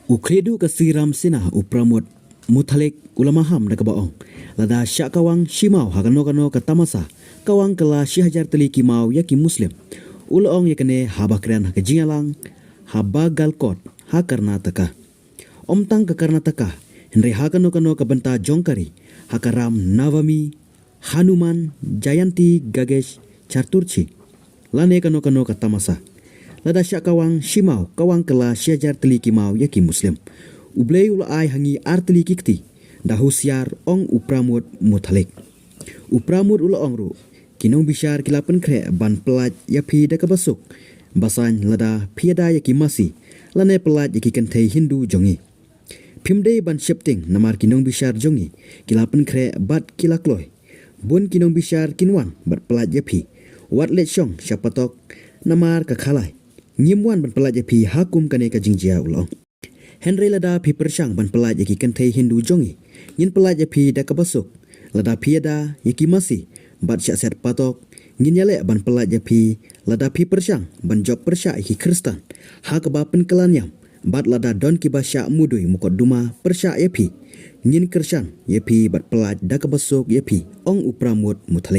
Ukredu kasiram sina upramut muthalik ulamaham na kabaong. Lada syak kawang shimau hakano-kano katamasa kawang kala shihajar teliki mau yaki muslim. Ulaong yakane habakran hakajingalang habagalkot ha Karnataka. Omtang ke Karnataka henry hakano-kano kabenta jongkari hakaram Navami Hanuman Jayanti Gagesh Chaturchi. Lane kano-kano katamasa. Lada syak kawang shimau kawang kala shihajar teliki mau yaki muslim. Ublay ulai hangi arteli kikti dahusiar ong upramut muthalik. Upramut ulaong ru kinong bishar kilapan kre ban pelat yapi da kabasuk basan lada piada yaki masi lane pelat yaki kentai Hindu jongi. Pimde ban shifting namar kinong bishar jongi kilapan kre bat kilakloy. Bun kinong bishar kinwan bat pelat yapi wat let shong syapatok namar kakhalai. Nyimwan ban pelat yapi hakum kane ka jingjia ulaong. Henry lada pi persyang ban pelat yaki kentai Hindu jongi. Ngin pelat yapi da kabasuk. Lada piada yaki masi bat syak set patok. Ngin yale ban pelat yapi lada pi persyang ban job persyak yaki Kristen. Ha keba penkelanyam bat lada don kiba syak mudui mukot duma persyak yapi. Ngin kersyang yapi bat pelat da kabasuk yapi ong upramut muthalik.